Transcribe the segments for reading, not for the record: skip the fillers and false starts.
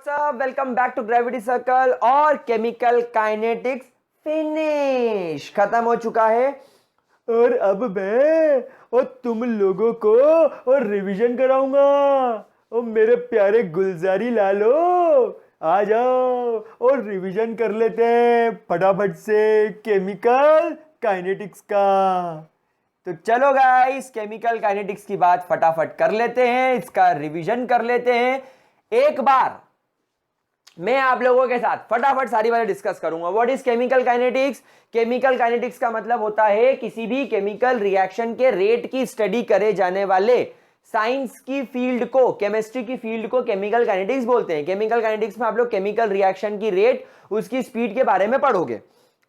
WhatsApp, welcome back to Gravity Circle. और chemical kinetics finish खत्म हो चुका है और अब मैं और तुम लोगों को और रिवीजन कराऊंगा। और मेरे प्यारे गुलजारी लालो, आ जाओ और रिवीजन कर लेते हैं फटाफट से केमिकल काइनेटिक्स का। तो चलो गाइस, केमिकल काइनेटिक्स की बात फटाफट कर लेते हैं, इसका रिवीजन कर लेते हैं। एक बार मैं आप लोगों के साथ फटाफट सारी बातें डिस्कस करूंगा। What is chemical kinetics? Chemical kinetics का मतलब होता है किसी भी केमिकल रिएक्शन के रेट की स्टडी करे जाने वाले साइंस की फील्ड को, केमिस्ट्री की फील्ड को केमिकल काइनेटिक्स बोलते हैं। केमिकल काइनेटिक्स में आप लोग केमिकल रिएक्शन की रेट, उसकी स्पीड के बारे में पढ़ोगे।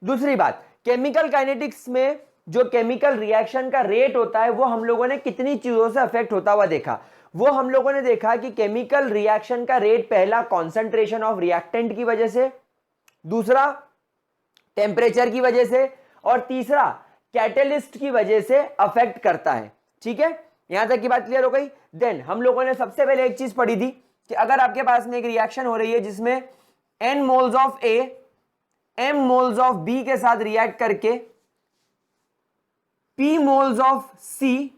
दूसरी बात, केमिकल काइनेटिक्स में जो केमिकल रिएक्शन का रेट होता है वो हम लोगों ने कितनी चीजों से अफेक्ट होता हुआ देखा। वो हम लोगों ने देखा कि केमिकल रिएक्शन का रेट पहला कॉन्सेंट्रेशन ऑफ रिएक्टेंट की वजह से, दूसरा टेम्परेचर की वजह से, और तीसरा कैटलिस्ट की वजह से अफेक्ट करता है। ठीक है, यहां तक की बात क्लियर हो गई। देन हम लोगों ने सबसे पहले एक चीज पढ़ी थी कि अगर आपके पास में एक रिएक्शन हो रही है जिसमें n moles of A m moles of B के साथ रिएक्ट करके P moles of C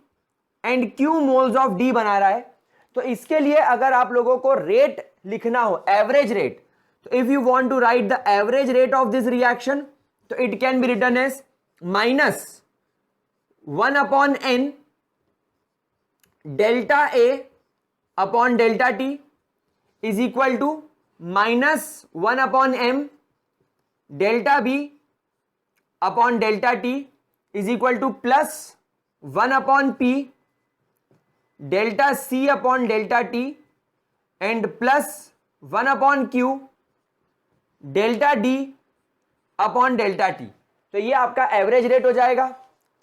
and Q moles of D बना रहा है, तो इसके लिए अगर आप लोगों को रेट लिखना हो, एवरेज रेट, तो if you want to write the average rate of this reaction, तो it can be written as -1/n delta A upon delta T is equal to -1/m delta B upon delta T is equal to +1/P delta C upon delta T and +1/Q delta D upon delta T। तो ये आपका average rate हो जाएगा।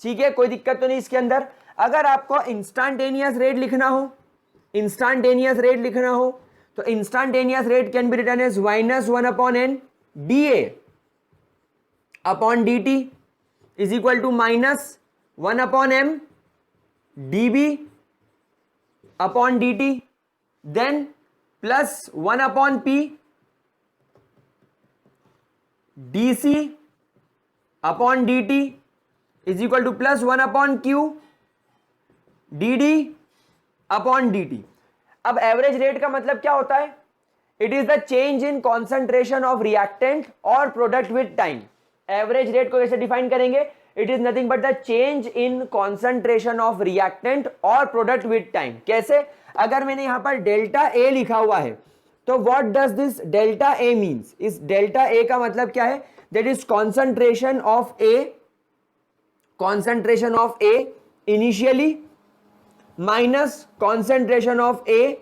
ठीक है, कोई दिक्कत तो नहीं इसके अंदर। अगर आपको इंस्टेंटेनियस रेट लिखना हो, इंस्टेंटेनियस रेट लिखना हो, तो instantaneous rate can be written as -1/n dA upon dt is equal to -1/m dB upon dt, then +1/P dC upon dt is equal to +1/Q dd upon dt। अब average rate का मतलब क्या होता है? It is the change in concentration of reactant और product with time. Average rate को कैसे define करेंगे? It is nothing but the change in concentration of reactant और प्रोडक्ट विद टाइम। कैसे? अगर मैंने यहां पर डेल्टा ए लिखा हुआ है, तो what does this delta A means? इस डेल्टा ए का मतलब क्या है? That is concentration of A, concentration of A initially minus concentration of A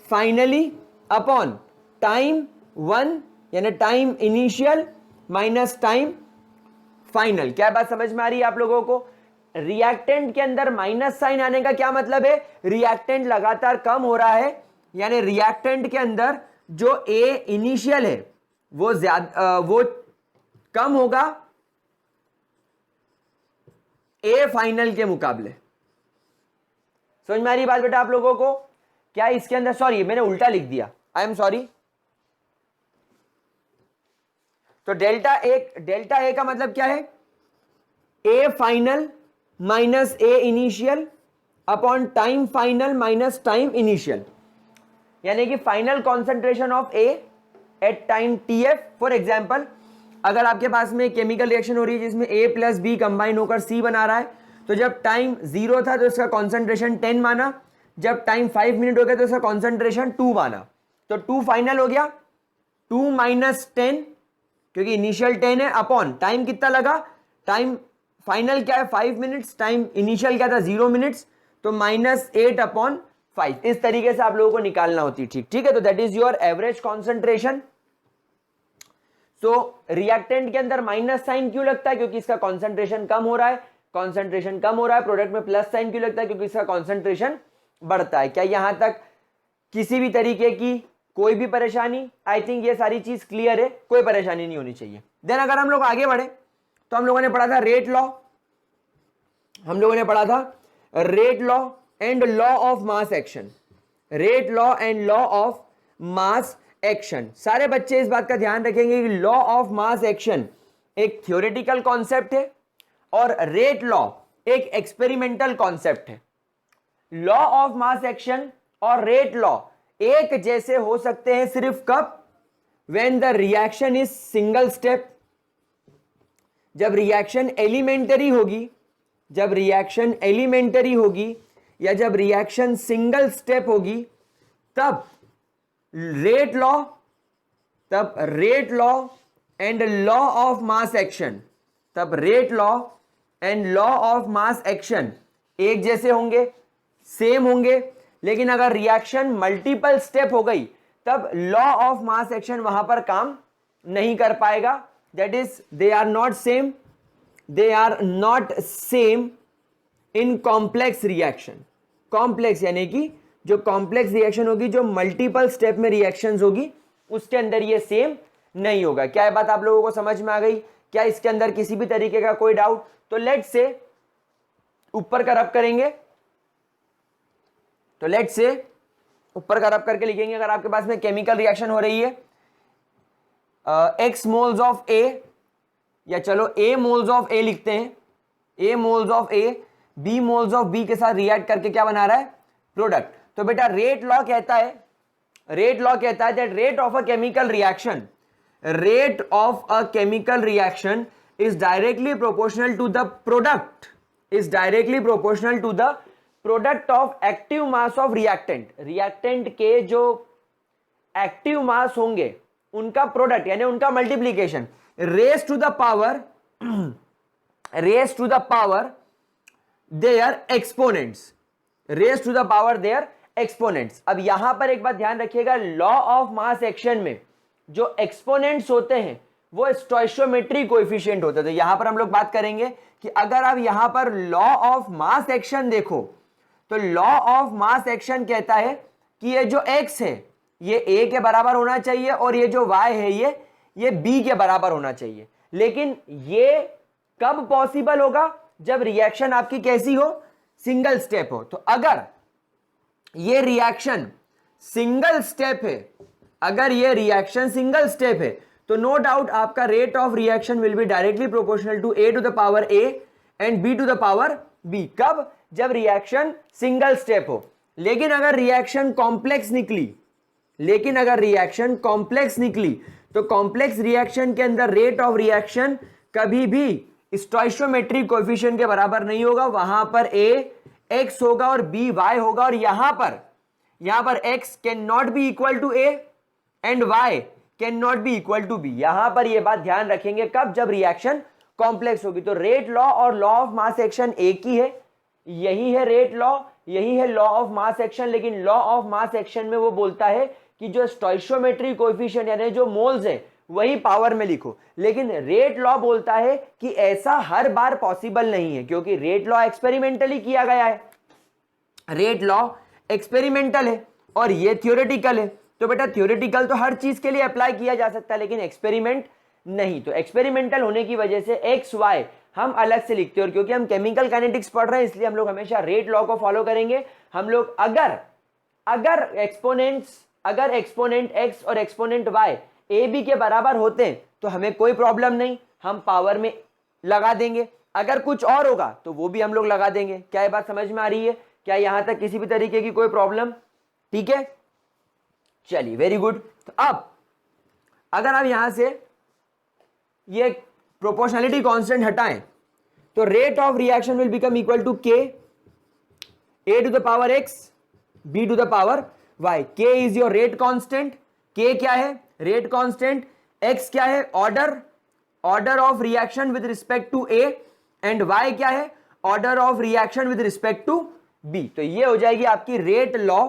finally upon time 1, यानी time initial minus time final. क्या बात समझ में आ रही है आप लोगों को? रिएक्टेंट के अंदर माइनस साइन आने का क्या मतलब है? रिएक्टेंट लगातार कम हो रहा है, यानी रिएक्टेंट के अंदर जो ए इनिशियल है वो वो कम होगा ए फाइनल के मुकाबले। समझ में आ रही बात बेटा आप लोगों को? क्या इसके अंदर, सॉरी मैंने उल्टा लिख दिया, आई एम सॉरी। तो डेल्टा ए का मतलब क्या है? A final minus A initial upon time final minus time initial, यानी कि final concentration of A at time TF। For example, अगर आपके पास में केमिकल रिएक्शन हो रही है जिसमें A प्लस B कंबाइन होकर C बना रहा है, तो जब टाइम 0 था तो इसका कॉन्सेंट्रेशन 10 माना, जब टाइम 5 मिनट हो गया तो इसका कॉन्सेंट्रेशन 2 माना। तो 2 फाइनल हो गया, 2 माइनस 10 क्योंकि इनिशियल 10 है, अपॉन टाइम कितना लगा? टाइम फाइनल क्या है? 5 मिनट्स, टाइम इनिशियल क्या था? 0 मिनट्स, तो -8/5। इस तरीके से आप लोगों को निकालना होती है। ठीक है, तो that is your average concentration. So reactant के अंदर माइनस साइन क्यों लगता है? क्योंकि इसका कॉन्सेंट्रेशन कम हो रहा है, कॉन्सेंट्रेशन कम हो रहा है। प्रोडक्ट में प्लस साइन क्यों लगता है? क्योंकि इसका कॉन्सेंट्रेशन बढ़ता है। क्या यहां तक किसी भी तरीके की कोई भी परेशानी? आई थिंक ये सारी चीज क्लियर है, कोई परेशानी नहीं होनी चाहिए। देन अगर हम लोग आगे बढ़े तो हम लोगों ने पढ़ा था रेट लॉ, हम लोगों ने पढ़ा था rate law and law of mass action, rate law and law of mass action. सारे बच्चे इस बात का ध्यान रखेंगे कि लॉ ऑफ मास एक्शन एक थ्योरेटिकल कॉन्सेप्ट है और रेट लॉ एक एक्सपेरिमेंटल कॉन्सेप्ट है। लॉ ऑफ मास एक्शन और रेट लॉ एक जैसे हो सकते हैं सिर्फ कब? When the reaction is single step. जब रिएक्शन एलिमेंटरी होगी, जब रिएक्शन एलिमेंटरी होगी या जब रिएक्शन सिंगल स्टेप होगी, तब rate law and law of mass action, तब rate law and law of mass action एक जैसे होंगे, सेम होंगे। लेकिन अगर रिएक्शन मल्टीपल स्टेप हो गई तब लॉ ऑफ मास एक्शन वहां पर काम नहीं कर पाएगा। That is they are not same, they are not same in complex reaction. Complex यानी कि जो कॉम्प्लेक्स रिएक्शन होगी, जो मल्टीपल स्टेप में रिएक्शंस होगी, उसके अंदर ये सेम नहीं होगा। क्या ये बात आप लोगों को समझ में आ गई? क्या इसके अंदर किसी भी तरीके का कोई डाउट? तो लेट्स से ऊपर का रब करेंगे, तो लेट्स से ऊपर का रब करके लिखेंगे। अगर आपके पास में केमिकल रिएक्शन हो रही है x मोल्स ऑफ A, या चलो A मोल्स ऑफ A लिखते हैं, A moles of A B moles of B के साथ रिएक्ट करके क्या बना रहा है? प्रोडक्ट। तो बेटा रेट लॉ कहता है that rate of a chemical reaction, rate of a chemical reaction is directly proportional to the product, is directly proportional to the product of active mass of reactant. Reactant के जो active mass होंगे उनका product यानी उनका multiplication, raise to the power their exponents, raise to the power their exponents. अब यहां पर एक बात ध्यान रखिएगा, लॉ ऑफ मास एक्शन में जो एक्सपोनेंट्स होते हैं वो स्टोइशियोमेट्री कोएफिशिएंट होते हैं। तो यहां पर हम लोग बात करेंगे कि अगर आप यहां पर लॉ ऑफ मास एक्शन देखो, तो लॉ ऑफ मास एक्शन कहता है कि ये जो x है ये a के बराबर होना चाहिए और ये जो y है ये b के बराबर होना चाहिए। लेकिन ये कब पॉसिबल होगा? जब रिएक्शन आपकी कैसी हो? सिंगल स्टेप हो। तो अगर ये रिएक्शन सिंगल स्टेप है, अगर ये रिएक्शन सिंगल स्टेप है, तो नो डाउट आपका rate of reaction will be directly proportional to a to the power a and b to the power b। कब? जब रिएक्शन सिंगल स्टेप हो। लेकिन अगर रिएक्शन कॉम्प्लेक्स निकली, तो कॉम्प्लेक्स रिएक्शन के अंदर रेट ऑफ रिएक्शन कभी भी स्टोइशियोमेट्रिक कोएफिशिएंट के बराबर नहीं होगा। वहां पर a x होगा और b y होगा, और यहां पर x can not be equal to a and y can not be equal to b। यहां पर यह बात ध्यान रखेंगे कब? जब रिएक्शन कॉम्प्लेक्स होगी। तो रेट लॉ और लॉ ऑफ मास एक्शन एक ही है, यही है रेट लॉ, यही है लॉ ऑफ मास एक्शन। लेकिन लॉ ऑफ मास एक्शन में वो बोलता है कि जो स्टोइशियोमेट्रिक कोएफिशिएंट यानी जो मोल्स है वही पावर में लिखो। लेकिन रेट लॉ बोलता है कि ऐसा हर बार पॉसिबल नहीं है, क्योंकि रेट लॉ एक्सपेरिमेंटली किया गया है, रेट लॉ एक्सपेरिमेंटल है और ये थ्योरेटिकल है। तो बेटा थ्योरेटिकल तो हर चीज के लिए अप्लाई किया जा सकता है, लेकिन एक्सपेरिमेंट नहीं। तो एक्सपेरिमेंटल होने की वजह से एक्स वाई हम अलग से लिखते हैं, और क्योंकि हम केमिकल काइनेटिक्स पढ़ रहे हैं इसलिए हम लोग हमेशा रेट लॉ को फॉलो करेंगे। हम लोग अगर एक्सपोनेंट एक्स और एक्सपोनेंट वाई ए बी के बराबर होते हैं तो हमें कोई प्रॉब्लम नहीं, हम पावर में लगा देंगे। अगर कुछ और होगा तो वो भी हम लोग लगा देंगे। क्या ये बात समझ में आ रही है? क्या यहां तक किसी भी तरीके की कोई प्रॉब्लम? ठीक है, चलिए वेरी गुड। तो अब अगर आप यहां से ये प्रोपोर्शनलिटी कांस्टेंट हटाएं तो rate of reaction will become equal to K a to the power x b to the power y। k is your rate constant. k क्या है? Rate constant. x क्या है? Order of reaction with respect to a and y क्या है? Order of reaction with respect to b। तो ये हो जाएगी आपकी rate law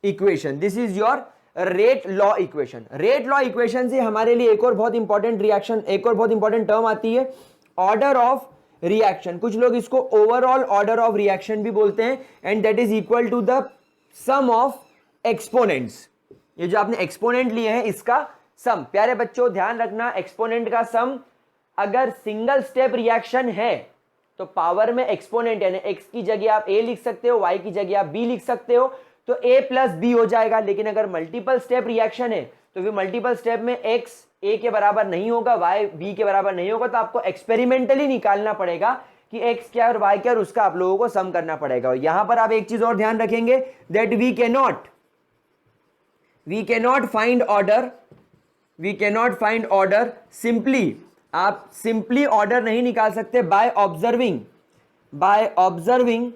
equation. This is your rate law equation. Rate law equation से हमारे लिए एक और बहुत इंपॉर्टेंट टर्म आती है, ऑर्डर ऑफ रिएक्शन। कुछ लोग इसको ओवरऑल ऑर्डर ऑफ रिएक्शन भी बोलते हैं, and that is equal to the sum of exponents. ये जो आपने एक्सपोनेंट लिए हैं इसका सम। प्यारे बच्चों ध्यान रखना, एक्सपोनेंट का सम अगर सिंगल स्टेप रिएक्शन है तो पावर में एक्सपोनेंट यानी x की जगह आप a लिख सकते हो, y की जगह आप b लिख सकते हो, तो a प्लस b हो जाएगा। लेकिन अगर मल्टीपल स्टेप रिएक्शन है तो फिर मल्टीपल स्टेप में x a के बराबर नहीं होगा, y b के बराबर नहीं होगा, तो आपको एक्सपेरिमेंटली निकालना पड़ेगा कि x क्या और y क्या, और उसका आप लोगों को सम करना पड़ेगा। और यहां पर आप एक चीज और ध्यान रखेंगे, that we cannot find order simply, आप सिंपली ऑर्डर नहीं निकाल सकते by observing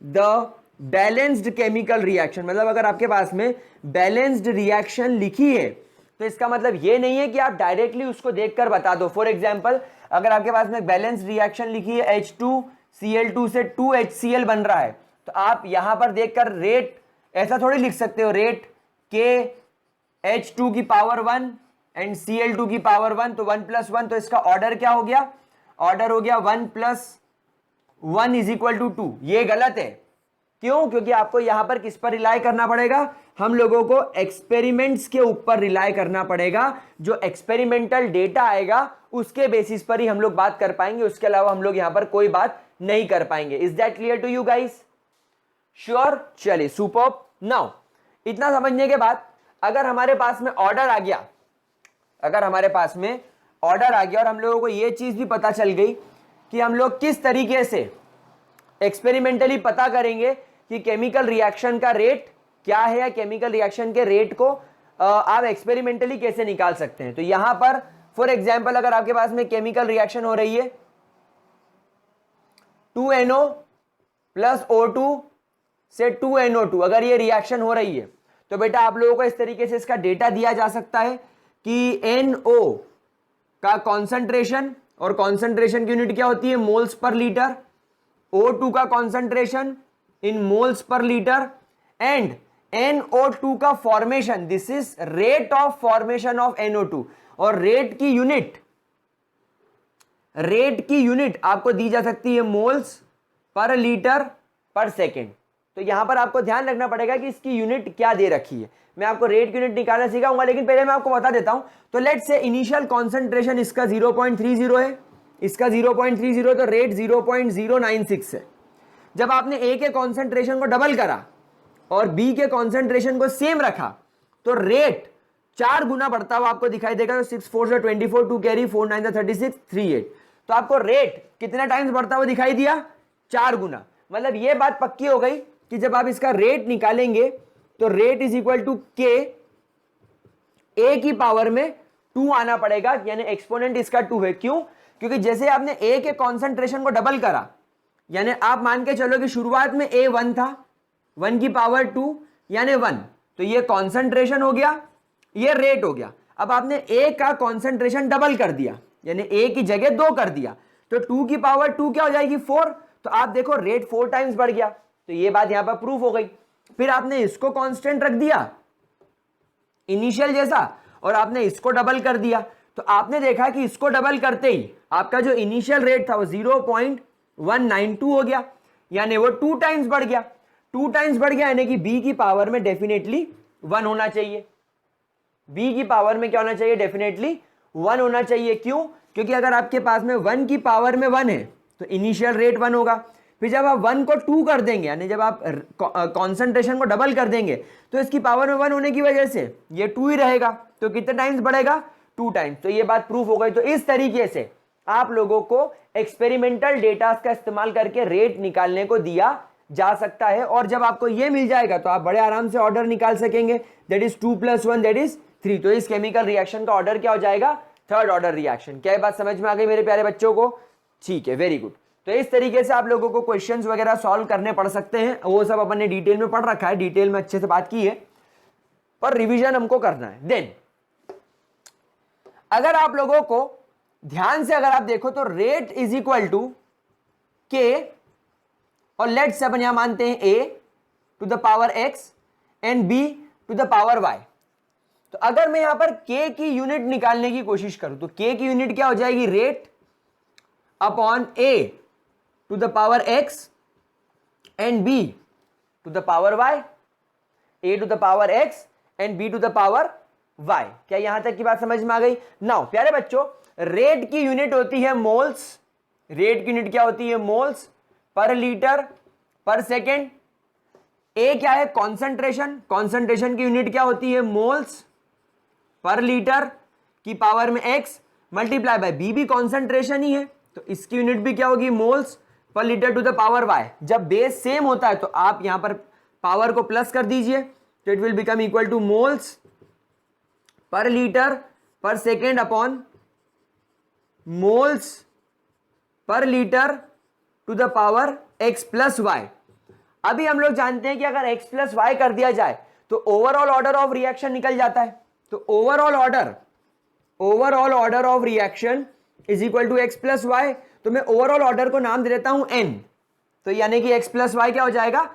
the balanced chemical reaction. मतलब अगर आपके पास में बैलेंस्ड रिएक्शन लिखी है तो इसका मतलब ये नहीं है कि आप डायरेक्टली उसको देखकर बता दो। फॉर एग्जांपल, अगर आपके पास में बैलेंस्ड रिएक्शन लिखी है H2Cl2 से 2HCl बन रहा है, तो आप यहां पर देखकर रेट ऐसा थोड़ी लिख सकते हो, रेट के H2 की पावर 1 एंड Cl2 की पावर 1, तो 1 + 1, तो इसका ऑर्डर क्या हो गया, ऑर्डर हो गया 1 + 1 = 2। ये गलत है। क्यों? क्योंकि आपको यहां पर किस पर रिलाय करना पड़ेगा, हम लोगों को एक्सपेरिमेंट्स के ऊपर रिलाय करना पड़ेगा। जो एक्सपेरिमेंटल डेटा आएगा उसके बेसिस पर ही हम लोग बात कर पाएंगे, उसके अलावा हम लोग यहां पर कोई बात नहीं कर पाएंगे। Is that clear to you guys? Sure? चलिए, सुपर्ब। नाउ इतना समझने के बाद अगर हमारे पास में ऑर्डर आ गया, और हम लोगों को यह चीज भी पता चल गई कि हम लोग किस तरीके से एक्सपेरिमेंटली पता करेंगे कि केमिकल रिएक्शन का रेट क्या है, या केमिकल रिएक्शन के रेट को आप एक्सपेरिमेंटली कैसे निकाल सकते हैं। तो यहां पर फॉर एग्जांपल, अगर आपके पास में केमिकल रिएक्शन हो रही है 2NO + O2 से 2NO2, अगर ये रिएक्शन हो रही है तो बेटा आप लोगों को इस तरीके से इसका डेटा दिया जा सकता है कि NO का कॉन्सेंट्रेशन, और कॉन्सेंट्रेशन की यूनिट क्या होती है, मोल्स पर लीटर, O2 का concentration in moles per litre, and NO2 का formation, this is rate of formation of NO2, और रेट की यूनिट आपको दी जा सकती है moles per litre per second. तो यहां पर आपको ध्यान रखना पड़ेगा कि इसकी यूनिट क्या दे रखी है। मैं आपको रेट की यूनिट निकालना सिखाऊंगा, लेकिन पहले मैं आपको बता देता हूं। तो लेट्स से इनिशियल कॉन्सेंट्रेशन इसका 0.30 है, इसका 0.30, तो रेट 0.096 है। जब आपने A के कॉन्सेंट्रेशन को डबल करा और B के कॉन्सेंट्रेशन को सेम रखा, तो रेट 4 गुना बढ़ता हुआ आपको दिखाई देगा। तो 6 4 24, 2 कैरी, 4 9 36, 3 8, तो आपको रेट कितने टाइम्स बढ़ता हुआ दिखाई दिया, 4 गुना। मतलब ये बात पक्की हो गई कि जब आप इसका रेट निकालेंगे तो rate is equal to K A की पावर में 2 आना पड़ेगा, यानी एक्सपोनेंट इसका 2 है। क्यों? क्योंकि जैसे आपने A के कॉन्सेंट्रेशन को डबल करा, यानी आप मान के चलो कि शुरुआत में A 1 था, 1 की पावर 2 यानी 1, तो ये कॉन्सेंट्रेशन हो गया, ये रेट हो गया। अब आपने A का कॉन्सेंट्रेशन डबल कर दिया, यानी A की जगह 2 कर दिया, तो 2 की पावर 2 क्या हो जाएगी, 4। तो आप देखो रेट 4 टाइम्स बढ़ गया, तो ये बात यहां पर प्रूफ हो गई। फिर आपने इसको कांस्टेंट रख दिया इनिशियल जैसा, और आपने इसको डबल कर दिया, तो आपने देखा कि इसको डबल करते ही आपका जो इनिशियल रेट था वो 0.192 हो गया, यानी वो 2 टाइम्स बढ़ गया। 2 टाइम्स बढ़ गया यानी कि B की पावर में डेफिनेटली 1 होना चाहिए। B की पावर में क्या होना चाहिए, डेफिनेटली 1 होना चाहिए। क्यों? क्योंकि अगर आपके पास में 1 की पावर में 1 है तो इनिशियल रेट 1 होगा। फिर जब आप 1 को 2 कर देंगे, यानी जब आप कॉन्सेंट्रेशन को डबल कर देंगे, तो इसकी पावर में 1 होने की वजह से ये 2 ही रहेगा, तो कितने टाइम्स बढ़ेगा, 2 टाइम्स। तो ये बात प्रूफ हो गई। तो इस तरीके से आप लोगों को एक्सपेरिमेंटल डेटा का इस्तेमाल करके रेट निकालने को दिया जा सकता है, और जब आपको ये मिल जाएगा तो आप बड़े आराम से ऑर्डर निकाल सकेंगे, दैट इज 2 + 1 दैट इज 3। तो इस केमिकल रिएक्शन का ऑर्डर क्या हो जाएगा, 3rd ऑर्डर रिएक्शन। क्या बात समझ में आ गई मेरे प्यारे बच्चों को? ठीक है, वेरी गुड। तो इस तरीके से आप लोगों को क्वेश्चंस वगैरह सॉल्व करने पड़ सकते हैं, वो सब अपन ने डिटेल में पढ़ रखा है, डिटेल में अच्छे से बात की है, पर रिवीजन हमको करना है। देन अगर आप लोगों को ध्यान से अगर आप देखो तो rate is equal to K, और लेट्स अपन यहां मानते हैं A to the power X and B to the power Y। तो अगर मैं यहां पर K की यूनिट निकालने की कोशिश करूं तो K की यूनिट क्या हो जाएगी, rate upon A to the power X and B to the power Y, A to the power X and B to the power Y। क्या यहां तक की बात समझ में आ गई? नाउ प्यारे बच्चों, रेट की यूनिट होती है मोल्स, रेट की यूनिट क्या होती है, moles per litre per second. ए क्या है, कॉन्सेंट्रेशन, कॉन्सेंट्रेशन की यूनिट क्या होती है, मोल्स पर लीटर की पावर में x मल्टीप्लाई बाय b भी कॉन्सेंट्रेशन ही है, तो इसकी यूनिट भी क्या होगी, moles per litre to the power y। जब बेस सेम होता है तो आप यहां पर पावर को प्लस कर दीजिए, तो it will become equal to moles per litre per second upon moles per litre to the power x plus y. अभी हम लोग जानते हैं कि अगर x प्लस वाई कर दिया जाए तो ओवरऑल ऑर्डर ऑफ रिएक्शन निकल जाता है। तो overall order of reaction is equal to x plus y. तो मैं ओवरऑल ऑर्डर को नाम दे देता हूं n, तो यानी कि x प्लस वाई क्या हो जाएगा,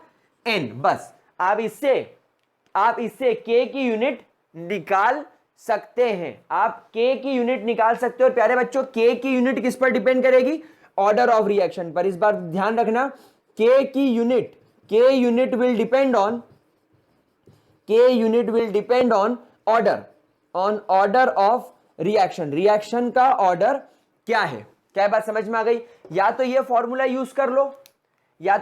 n। बस आप इससे k की यूनिट निकाल सकते हैं, आप k की यूनिट निकाल सकते हो। और प्यारे बच्चों, k की यूनिट किस पर डिपेंड करेगी, ऑर्डर ऑफ रिएक्शन पर। इस बार ध्यान रखना, k unit will depend on order of reaction का ऑर्डर क्या है। क्या बात समझ में आ गई? या तो ये फॉर्मूला यूज कर लो, या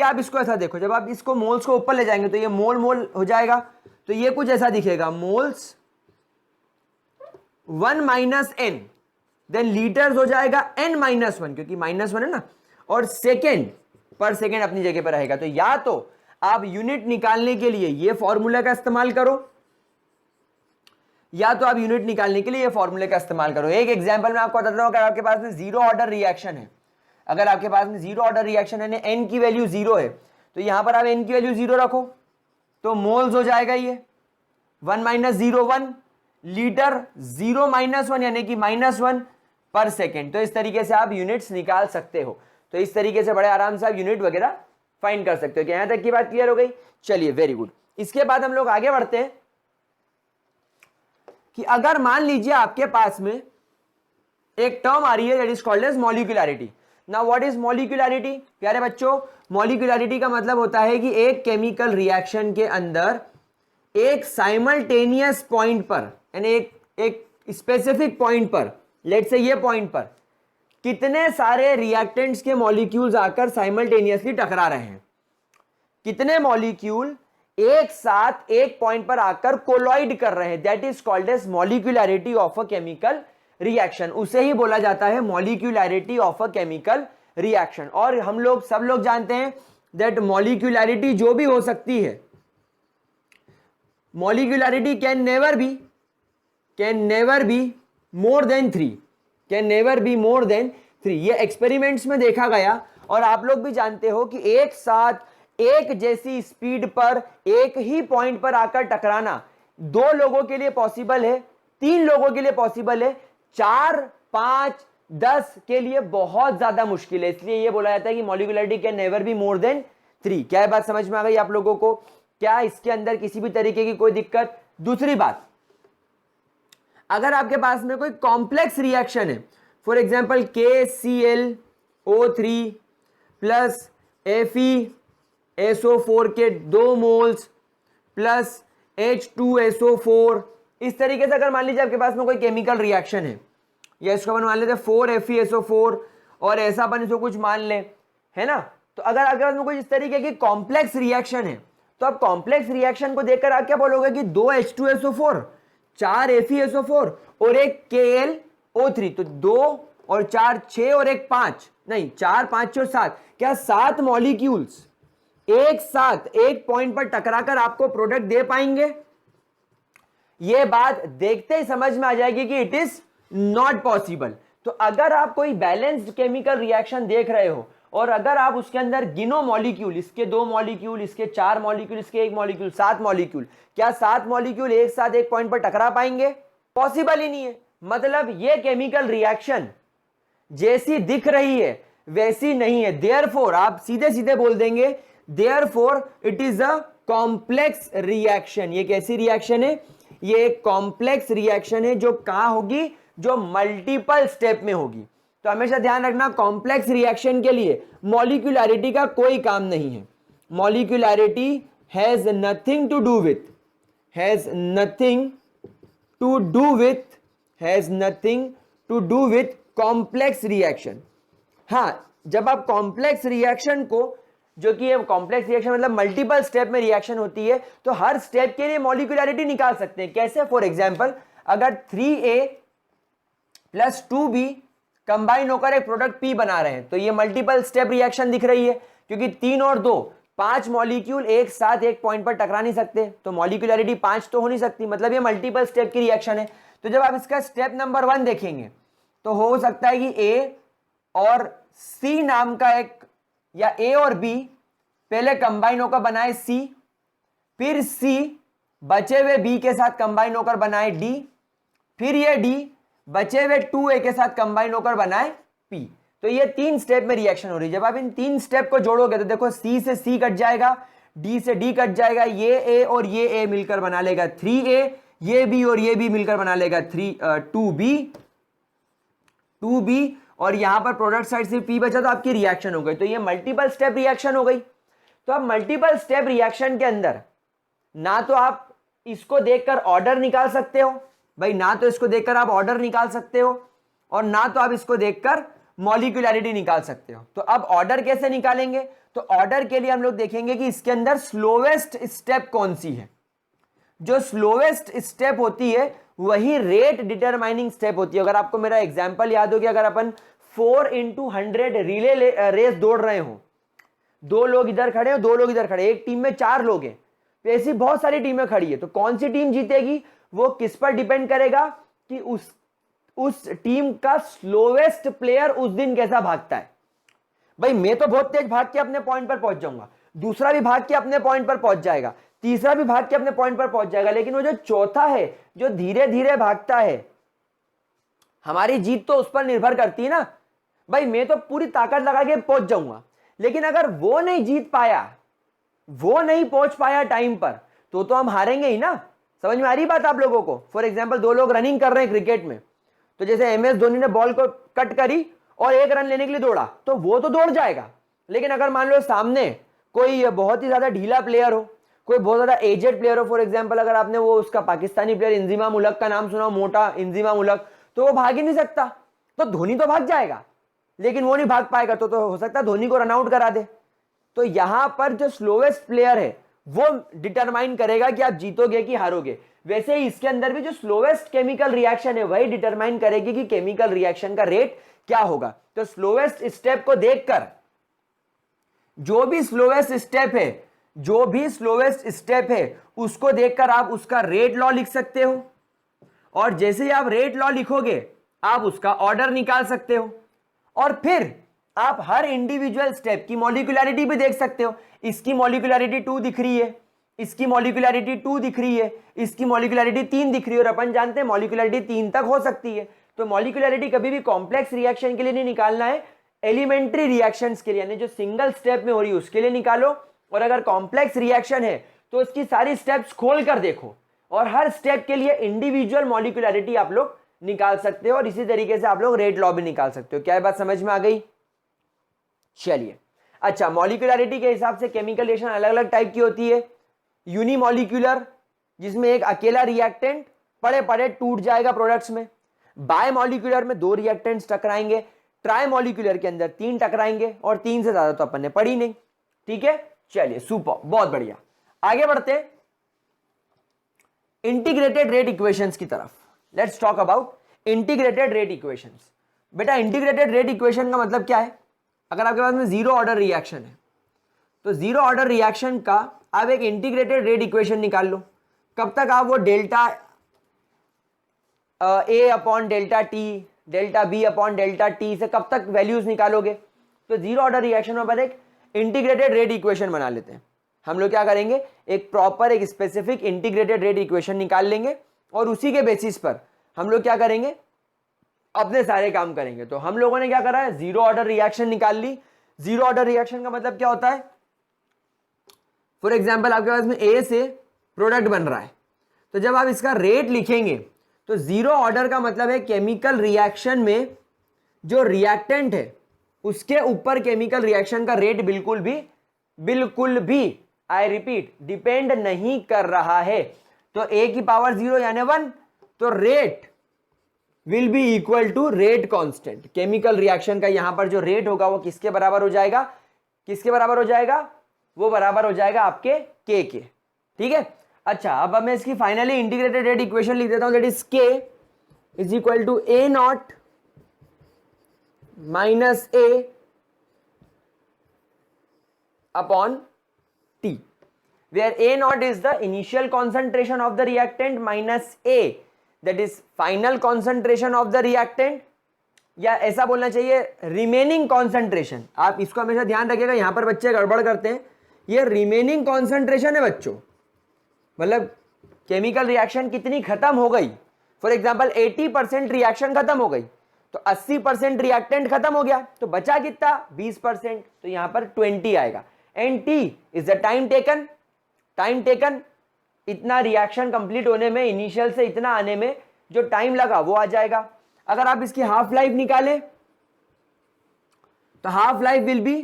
आप इसको ऐसा देखो, जब आप इसको मोल्स को ऊपर ले जाएंगे तो ये मोल मोल हो जाएगा, तो ये कुछ ऐसा दिखेगा, moles 1 minus n, then litres हो जाएगा n माइनस 1, क्योंकि माइनस 1 है ना, और सेकेंड पर सेकेंड अपनी जगह पर रहेगा। तो या तो आप यूनिट निकालने के लिए ये फॉर्मूला का इस्तेमाल करो, या तो आप यूनिट निकालने के लिए ये फॉर्मूले का इस्तेमाल करो। एक एग्जांपल मैं आपको बताता हूं, अगर आपके पास में जीरो ऑर्डर रिएक्शन है, अगर आपके पास में जीरो ऑर्डर रिएक्शन है, n की वैल्यू जीरो है, तो यहां पर आप n की वैल्यू जीरो रखो, तो मोल्स हो जाएगा ये 1 माइनस 0 1, लीटर 0 माइनस 1 यानी कि माइनस 1 पर सेकेंड। तो इस तरीके से आप यूनिट्स निकाल सकते हो। तो इस तरीके से बड़े आराम से आप यूनिट वगैरह फाइंड कर सकते हो। क्या यहां तक की बात क्लियर हो गई? चलिए, वेरी गुड। इसके बाद हम लोग आगे बढ़ते हैं कि अगर मान लीजिए आपके पास में एक टर्म आ रही है that is called as molecularity. Now what is molecularity? प्यारे बच्चों, मॉलिक्यूलैरिटी का मतलब होता है कि एक केमिकल रिएक्शन के अंदर एक साइमल्टेनियस पॉइंट पर, यानी एक स्पेसिफिक पॉइंट पर, लेट्स से ये पॉइंट पर कितने सारे रिएक्टेंट्स के मॉलिक्यूल्स आकर साइमल्टेनियसली टकरा रहे हैं, कितने मॉलिक्यूल एक साथ एक पॉइंट पर आकर कोलॉइड कर रहे हैं, that is called as molecularity of a chemical reaction. उसे ही बोला जाता है molecularity of a chemical reaction. और हम लोग सब लोग जानते हैं दैट मॉलिक्यूलैरिटी जो भी हो सकती है, molecularity can never be more than 3, ये एक्सपेरिमेंट्स में देखा गया। और आप लोग भी जानते हो कि एक साथ एक जैसी स्पीड पर एक ही पॉइंट पर आकर टकराना 2 लोगों के लिए पॉसिबल है, 3 लोगों के लिए पॉसिबल है, 4, 5, 10 के लिए बहुत ज्यादा मुश्किल है। इसलिए यह बोला जाता है कि molecularity can never be more than 3। क्या ये बात समझ में आ गई आप लोगों को? क्या इसके अंदर किसी भी तरीके की कोई दिक्कत? दूसरी बात, अगर आपके पास में कोई कॉम्प्लेक्स रिएक्शन है, for example KClO3 plus FeSO4 के 2 मोल्स प्लस H2SO4, इस तरीके से अगर मान लीजिए आपके पास में कोई केमिकल रिएक्शन है, या इसको अपन मान लेते हैं 4FeSO4 और ऐसा अपन इसको कुछ मान ले, है ना। तो अगर आपके पास में कोई इस तरीके की कॉम्प्लेक्स रिएक्शन है, तो आप कॉम्प्लेक्स रिएक्शन को देखकर आप क्या बोलोगे कि 2 H2SO4, 4 FeSO4 और एक KlO3, तो 2 और 4 6 और एक 5, नहीं 4 5 6 और 7, क्या 7 मॉलिक्यूल्स एक साथ एक पॉइंट पर टकराकर आपको प्रोडक्ट दे पाएंगे? यह बात देखते ही समझ में आ जाएगी कि इट इज नॉट पॉसिबल। तो अगर आप कोई बैलेंस्ड केमिकल रिएक्शन देख रहे हो और अगर आप उसके अंदर गिनो मॉलिक्यूल, इसके 2 मॉलिक्यूल, इसके 4 मॉलिक्यूल, इसके 1 मॉलिक्यूल, 7 मॉलिक्यूल, क्या 7 मॉलिक्यूल एक साथ एक पॉइंट पर टकरा पाएंगे? पॉसिबल ही नहीं है। मतलब ये केमिकल रिएक्शन जैसी दिख रही है वैसी नहीं है। देयरफॉर आप सीधे सीधे बोल देंगे, therefore it is a complex reaction. ये कैसी रिएक्शन है? ये एक कॉम्प्लेक्स रिएक्शन है जो कहां होगी? जो मल्टीपल स्टेप में होगी। तो हमेशा ध्यान रखना, कॉम्प्लेक्स रिएक्शन के लिए मॉलिक्यूलैरिटी का कोई काम नहीं है। Molecularity has nothing to do with complex reaction. हाँ, जब आप कॉम्प्लेक्स रिएक्शन को जो कि ये कॉम्प्लेक्स रिएक्शन मतलब मल्टीपल स्टेप में रिएक्शन होती है, तो हर स्टेप के लिए मॉलिक्यूलरिटी निकाल सकते हैं। कैसे? फॉर एग्जांपल अगर 3A प्लस 2B कंबाइन होकर एक प्रोडक्ट P बना रहे हैं, तो ये मल्टीपल स्टेप रिएक्शन दिख रही है, क्योंकि 3 और 2 5 मॉलिक्यूल एक साथ एक पॉइंट पर टकरा नहीं सकते, तो मॉलिक्यूलरिटी 5 तो हो नहीं सकती, मतलब ये मल्टीपल स्टेप की रिएक्शन है। तो जब आप इसका स्टेप नंबर 1 देखेंगे तो हो सकता है कि A और C नाम का एक, या A और B पहले कंबाइन होकर बनाए C, फिर C बचे हुए B के साथ कंबाइन होकर बनाए D, फिर ये D बचे हुए 2A के साथ कंबाइन होकर बनाए P। तो ये 3 स्टेप में रिएक्शन हो रही है। जब आप इन 3 स्टेप को जोड़ोगे तो देखो C से C कट जाएगा, D से D कट जाएगा, ये A और ये A मिलकर बना लेगा 3A, ये B और ये B मिलकर बना लेगा 2B, और यहां पर प्रोडक्ट साइड से P बचा तो आपकी रिएक्शन हो गई। तो ये मल्टीपल स्टेप रिएक्शन हो गई। तो अब मल्टीपल स्टेप रिएक्शन के अंदर ना तो आप इसको देखकर ऑर्डर निकाल सकते हो भाई, ना तो इसको देखकर आप ऑर्डर निकाल सकते हो, और ना तो आप इसको देखकर मॉलिक्यूलरिटी निकाल सकते हो। तो अब ऑर्डर कैसे निकालेंगे? तो ऑर्डर के लिए हम लोग देखेंगे कि इसके अंदर स्लोवेस्ट स्टेप कौन सी है। जो स्लोवेस्ट स्टेप होती है वही रेट डिटरमाइनिंग स्टेप होती है। अगर आपको मेरा एग्जांपल याद हो कि अगर अपन 4x100 रिले रेस दौड़ रहे हो, 2 लोग इधर खड़े हो, 2 लोग इधर खड़े, एक टीम में 4 लोग हैं, तो ऐसी बहुत सारी टीमें खड़ी है, तो कौन सी टीम जीतेगी वो किस पर डिपेंड करेगा कि उस टीम का स्लोवेस्ट प्लेयर उस दिन कैसा भागता है। भाई मैं तो बहुत तेज भाग के अपने पॉइंट पर पहुंच जाऊंगा, दूसरा भी भाग के अपने पॉइंट पर पहुंच जाएगा, तीसरा भी भाग के अपने पॉइंट पर पहुंच जाएगा, लेकिन वो जो चौथा है जो धीरे धीरे भागता है, हमारी जीत तो उस पर निर्भर करती है ना। भाई मैं तो पूरी ताकत लगा के पहुंच जाऊंगा, लेकिन अगर वो नहीं जीत पाया, वो नहीं पहुंच पाया टाइम पर, तो हम हारेंगे ही ना। समझ में आ रही बात आप लोगों को? फॉर एग्जाम्पल 2 लोग रनिंग कर रहे हैं क्रिकेट में, तो जैसे MS धोनी ने बॉल को कट करी और 1 रन लेने के लिए दौड़ा, तो वो तो दौड़ जाएगा। लेकिन अगर मान लो सामने कोई बहुत ही ज्यादा ढीला प्लेयर हो, कोई बहुत ज्यादा एजेड प्लेयर हो, फॉर एग्जाम्पल अगर आपने वो उसका पाकिस्तानी प्लेयर इंजिमा मुल्क का नाम सुना, मोटा इंजिमा मुल्क, तो वो भाग ही नहीं सकता, तो धोनी तो भाग जाएगा, लेकिन वो नहीं भाग पाएगा, तो हो सकता है धोनी को रन आउट करा दे। तो यहां पर जो स्लोवेस्ट प्लेयर है वो डिटरमाइन करेगा कि आप जीतोगे कि हारोगे। वैसे ही इसके अंदर भी जो स्लोवेस्ट केमिकल रिएक्शन है वही डिटरमाइन करेगी कि केमिकल रिएक्शन का रेट क्या होगा। तो स्लोवेस्ट स्टेप को देखकर, जो भी स्लोवेस्ट स्टेप है उसको देखकर आप उसका रेट लॉ लिख सकते हो, और जैसे ही आप रेट लॉ लिखोगे आप उसका ऑर्डर निकाल सकते हो, और फिर आप हर इंडिविजुअल स्टेप की मॉलिक्यूलरिटी भी देख सकते हो। इसकी मॉलिक्यूलरिटी 2 दिख रही है, इसकी मॉलिक्यूलरिटी 2 दिख रही है, इसकी मॉलिक्यूलरिटी 3 दिख रही है, और अपन जानते हैं मॉलिक्यूलरिटी 3 तक हो सकती है। तो मॉलिक्यूलरिटी कभी भी कॉम्प्लेक्स रिएक्शन के लिए नहीं निकालना है, एलिमेंट्री रिएक्शंस के लिए, यानी जो सिंगल स्टेप में हो रही है उसके लिए निकालो। और अगर कॉम्प्लेक्स रिएक्शन है तो उसकी सारी स्टेप्स खोल कर देखो, और हर स्टेप के लिए इंडिविजुअल मॉलिक्यूलरिटी आप लोग निकाल सकते हो, और इसी तरीके से आप लोग रेट लॉ भी निकाल सकते हो। क्या बात समझ में आ गई? चलिए, अच्छा, मॉलिक्यूलरिटी के हिसाब से केमिकल रिएक्शन अलग अलग टाइप की होती है। यूनिमॉलिक्यूलर, जिसमें एक अकेला रिएक्टेंट पड़े पड़े टूट जाएगा प्रोडक्ट्स में। बायमॉलिक्यूलर में 2 रिएक्टेंट्स टकराएंगे। ट्राइमॉलिक्यूलर के अंदर 3 टकराएंगे, और 3 से ज्यादा तो अपन ने पढ़ी नहीं। ठीक है, चलिए, सुपर, बहुत बढ़िया। आगे बढ़ते हैं इंटीग्रेटेड रेट इक्वेशंस की तरफ। Let's talk about integrated rate equations. बेटा, इंटीग्रेटेड रेट इक्वेशन का मतलब क्या है? अगर आपके पास में 0 ऑर्डर रिएक्शन है, तो 0 ऑर्डर रिएक्शन का आप एक इंटीग्रेटेड रेट इक्वेशन निकाल लो। कब तक आप वो delta A upon delta T, delta B upon delta T से कब तक वैल्यूज निकालोगे? तो 0 ऑर्डर रिएक्शन में अपन एक इंटीग्रेटेड रेट इक्वेशन बना लेते हैं। हम लोग क्या करेंगे, एक प्रॉपर एक स्पेसिफिक इंटीग्रेटेड रेट इक्वेशन निकाल लेंगे, और उसी के बेसिस पर हम लोग क्या करेंगे, अपने सारे काम करेंगे। तो हम लोगों ने क्या करा है, 0 ऑर्डर रिएक्शन निकाल ली। 0 ऑर्डर रिएक्शन का मतलब क्या होता है? फॉर एग्जाम्पल आपके पास में A से प्रोडक्ट बन रहा है, तो जब आप इसका रेट लिखेंगे तो 0 ऑर्डर का मतलब है केमिकल रिएक्शन में जो रिएक्टेंट है उसके ऊपर केमिकल रिएक्शन का रेट बिल्कुल भी, आई रिपीट, डिपेंड नहीं कर रहा है। तो A की पावर 0 यानी 1, तो rate will be equal to rate constant. Chemical reaction का यहां पर जो रेट होगा वो किसके बराबर हो जाएगा? किसके बराबर हो जाएगा, वो बराबर हो जाएगा आपके के। ठीक है, अच्छा अब मैं इसकी फाइनली इंटीग्रेटेड रेट इक्वेशन लिख देता हूं, that is K is equal to A naught minus A upon T, where A naught is the initial concentration of the reactant minus A that is final concentration of the reactant, या ऐसा बोलना चाहिए remaining concentration. आप इसको हमेशा ध्यान रखिएगा, यहां पर बच्चे गड़बड़ करते हैं, ये रिमेनिंग कॉन्सेंट्रेशन है बच्चों, मतलब केमिकल रिएक्शन कितनी खत्म हो गई। फॉर एग्जांपल 80% रिएक्शन खत्म हो गई तो 80% रिएक्टेंट खत्म हो गया, तो बचा कितना 20%, तो यहां पर 20 आएगा। And T is the time taken, time taken इतना रिएक्शन कंप्लीट होने में, इनिशियल से इतना आने में जो टाइम लगा वो आ जाएगा। अगर आप इसकी हाफ लाइफ निकालें तो half life will be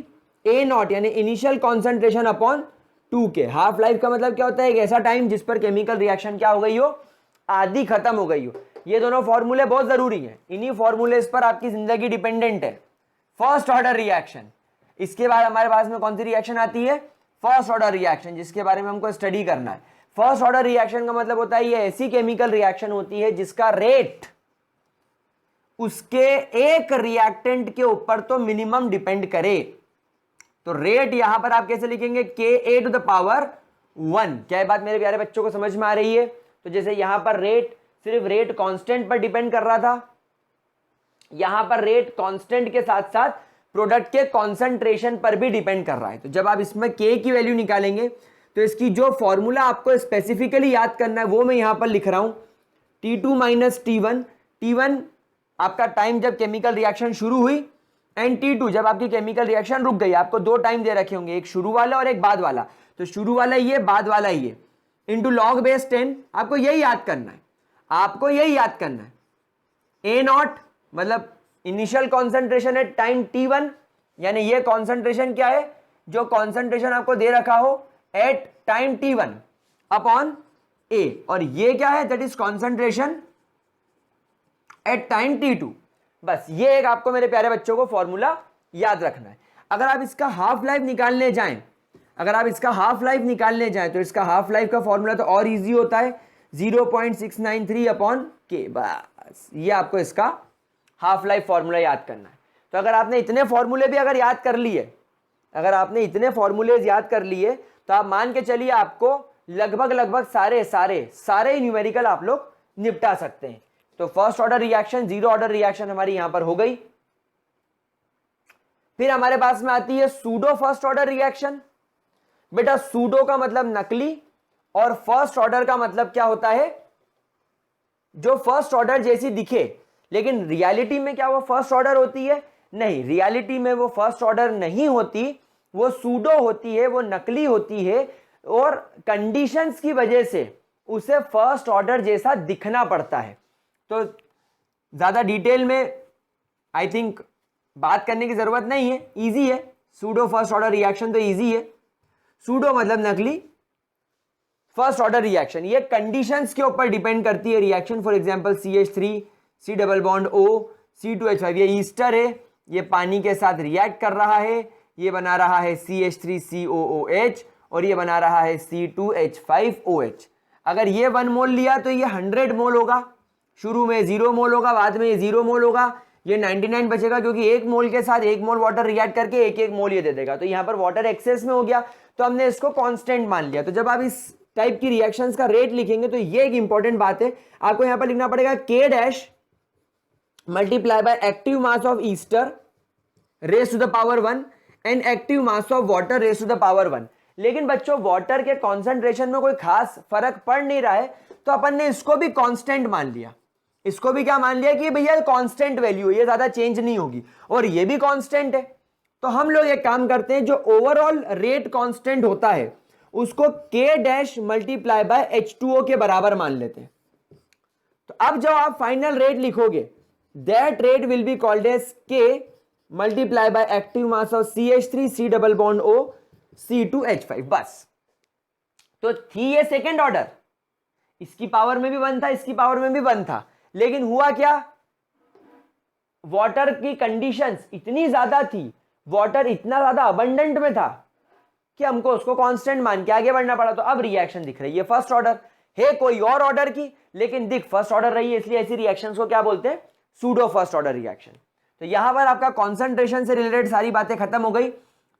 A naught यानी initial concentration upon 2K। Half life का मतलब क्या होता है, एक ऐसा टाइम जिस पर केमिकल रिएक्शन क्या हो गई हो, आधी खत्म हो गई हो। ये दोनों फॉर्मूले बहुत जरूरी हैं, इन्हीं फॉर्मूलेस पर आपकी जिंदगी डिपेंडेंट है। फर्स्ट ऑर्डर रिएक्शन, इसके बाद हमारे पास में कौन सी रिएक्शन आती है, फर्स्ट ऑर्डर रिएक्शन, जिसके बारे में हमको स्टडी करना है। फर्स्ट ऑर्डर रिएक्शन का मतलब होता है ये ऐसी केमिकल रिएक्शन होती है जिसका रेट उसके एक रिएक्टेंट के ऊपर तो मिनिमम डिपेंड करे। तो रेट यहां पर आप कैसे लिखेंगे, Ka to the power 1। क्या ये बात मेरे प्यारे बच्चों को समझ में आ रही है। तो जैसे यहां पर रेट सिर्फ रेट कांस्टेंट पर डिपेंड कर रहा था, यहां पर रेट कांस्टेंट के साथ साथ प्रोडक्ट के कॉन्सेंट्रेशन पर भी डिपेंड कर रहा है। तो जब आप इसमें K की वैल्यू निकालेंगे तो इसकी जो फॉर्मूला आपको स्पेसिफिकली याद करना है वो मैं यहां पर लिख रहा हूं, T2 माइनस T1। T1 आपका टाइम जब केमिकल रिएक्शन शुरू हुई, एंड T2 जब आपकी केमिकल रिएक्शन रुक गई। आपको दो टाइम दे रखे होंगे, एक शुरू वाला और एक बाद वाला, तो शुरू वाला ये, बाद वाला ये, इंटू लॉग बेस 10। आपको यही याद करना है, आपको यही याद करना है। ए नॉट मतलब इनिशियल कॉन्सेंट्रेशन है टाइम T1, यानी ये कॉन्सेंट्रेशन क्या है, जो कॉन्सेंट्रेशन आपको दे रखा हो एट टाइम T1 अपॉन ए, और ये क्या है, that is concentration at time T2। बस ये एक आपको मेरे प्यारे बच्चों को फॉर्मूला याद रखना है। अगर आप इसका हाफ लाइफ निकालने जाएं, अगर आप इसका हाफ लाइफ निकालने जाएं तो इसका हाफ लाइफ का फॉर्मूला तो और इजी होता है, 0.693 अपॉन के। बस ये आपको इसका हाफ लाइफ फॉर्मूला याद करना है। तो अगर आपने इतने फॉर्मूले भी अगर याद कर लिए, अगर आपने इतने फॉर्मूले याद कर लिए तो आप मान के चलिए आपको लगभग सारे न्यूमेरिकल आप लोग निपटा सकते हैं। तो first order reaction, zero order reaction हमारी यहां पर हो गई। फिर हमारे पास में आती है सूडो फर्स्ट ऑर्डर रिएक्शन। बेटा सूडो का मतलब नकली और फर्स्ट ऑर्डर का मतलब क्या होता है, जो फर्स्ट ऑर्डर जैसी दिखे, लेकिन रियलिटी में क्या वो फर्स्ट ऑर्डर होती है, नहीं, रियलिटी में वो फर्स्ट ऑर्डर नहीं होती, वो सूडो होती है, वो नकली होती है, और कंडीशंस की वजह से उसे फर्स्ट ऑर्डर जैसा दिखना पड़ता है। तो ज्यादा डिटेल में आई थिंक बात करने की जरूरत नहीं है, इजी है। सूडो फर्स्ट ऑर्डर रिएक्शन तो इजी है। सूडो मतलब नकली, फर्स्ट ऑर्डर रिएक्शन ये कंडीशंस के ऊपर डिपेंड करती है reaction. For example CH3 C double bond O C2H5, ये ईस्टर है, ये पानी के साथ रिएक्ट कर रहा है, ये बना रहा है CH3COOH और ये बना रहा है C2H5OH। अगर ये 1 मोल लिया तो ये 100 मोल होगा, शुरू में 0 मोल होगा, बाद में ये 0 मोल होगा, ये 99 बचेगा, क्योंकि 1 मोल के साथ 1 मोल वाटर रिएक्ट करके 1 मोल ये दे देगा। तो यहाँ पर वाटर एक्सेस में हो गया, तो हमने इसको कांस्टेंट मान लिया। तो जब आप इस टाइप की रिएक्शंस का रेट लिखेंगे तो ये एक इंपॉर्टेंट बात है, आपको यहाँ पर लिखना पड़ेगा K dash multiply by active mass of ester raise to the power 1 and active mass of water raise to the power 1। लेकिन बच्चों वाटर के कॉन्सेंट्रेशन में कोई खास फर्क पड़ नहीं रहा है, तो अपन ने इसको भी कांस्टेंट मान लिया। इसको भी क्या मान लिया कि भैया कांस्टेंट वैल्यू है, ये ज्यादा चेंज नहीं होगी, और ये भी कांस्टेंट है। तो हम लोग एक काम करते हैं, जो ओवरऑल रेट कांस्टेंट होता है उसको K dash multiply bye H2O के बराबर मान लेते हैं। तो अब जब आप फाइनल रेट लिखोगे, that rate will be called as K multiply by active mass of CH3 C double bond O C2H5। बस, तो थी ये सेकेंड ऑर्डर, इसकी पावर में भी 1 था, इसकी पावर में भी 1 था, लेकिन हुआ क्या, वाटर की कंडीशंस इतनी ज्यादा थी, वाटर इतना ज्यादा अबंडेंट में था कि हमको उसको कांस्टेंट मान के आगे बढ़ना पड़ा। तो अब रिएक्शन दिख रही है फर्स्ट ऑर्डर, है कोई और ऑर्डर की लेकिन दिख फर्स्ट ऑर्डर रही है, इसलिए ऐसी रिएक्शंस को क्या बोलते हैं, सूडो फर्स्ट ऑर्डर रिएक्शन। तो यहां पर आपका कॉन्सेंट्रेशन से रिलेटेड सारी बातें खत्म हो गई।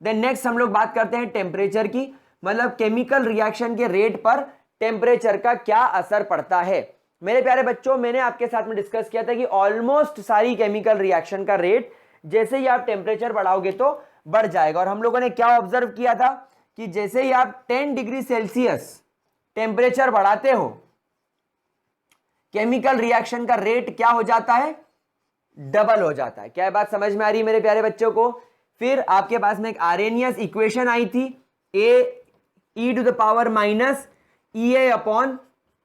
देन नेक्स्ट हम लोग बात करते हैं टेम्परेचर की, मतलब केमिकल रिएक्शन के रेट पर टेम्परेचर का क्या असर पड़ता है। मेरे प्यारे बच्चों, मैंने आपके साथ में डिस्कस किया था कि ऑलमोस्ट सारी केमिकल रिएक्शन का रेट जैसे ही आप टेम्परेचर बढ़ाओगे तो बढ़ जाएगा। और हम लोगों ने क्या ऑब्जर्व किया था कि जैसे ही आप 10 डिग्री सेल्सियस टेम्परेचर बढ़ाते हो, केमिकल रिएक्शन का रेट क्या हो जाता है, डबल हो जाता है। क्या बात समझ में आ रही है मेरे प्यारे बच्चों को। फिर आपके पास में एक आरेनियस इक्वेशन आई थी, A e to the power minus E A upon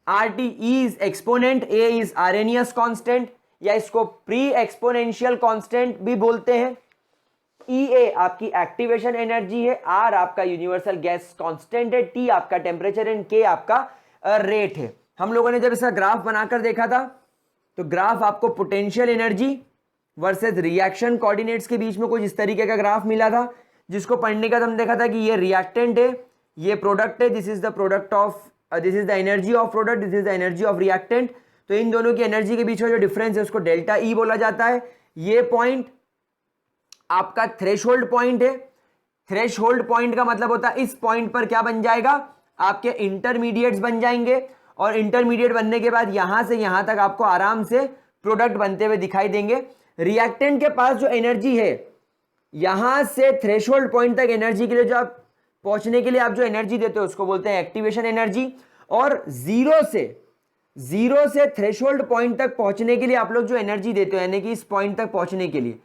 R T, e is exponent, A is Arrhenius constant, या इसको प्री एक्सपोनेंशियल कांस्टेंट भी बोलते हैं। ई ए आपकी एक्टिवेशन एनर्जी है, आर आपका यूनिवर्सल गैस कांस्टेंट है, टी आपका टेम्परेचर एंड के आपका रेट है। हम लोगों ने जब इसका ग्राफ बनाकर देखा था तो ग्राफ आपको potential energy versus reaction coordinates के बीच में कुछ इस तरीके का ग्राफ मिला था, जिसको पढ़ने का हमने देखा था कि ये रिएक्टेंट है, ये प्रोडक्ट है, this is the product of, this is the energy of product, this is the energy of reactant. तो इन दोनों की एनर्जी के बीच में जो डिफरेंस है उसको डेल्टा ई बोला जाता है। ये पॉइंट आपका थ्रेशोल्ड पॉइंट है। थ्रेशोल्ड पॉइंट का मतलब होता है इस पॉइंट पर क्या बन जाएगा, आपके इंटरमीडिएट्स बन जाएंगे, और इंटरमीडिएट बनने के बाद यहां से यहां तक आपको आराम से प्रोडक्ट बनते हुए दिखाई देंगे। रिएक्टेंट के पास जो एनर्जी है, यहां से थ्रेशोल्ड पॉइंट तक एनर्जी के लिए जो आप पहुंचने के लिए आप जो एनर्जी देते हो उसको बोलते हैं एक्टिवेशन एनर्जी। और जीरो से थ्रेशोल्ड पॉइंट तक पहुंचने के लिए आप लोग जो एनर्जी देते हो, यानी कि इस पॉइंट तक पहुंचने के लिए,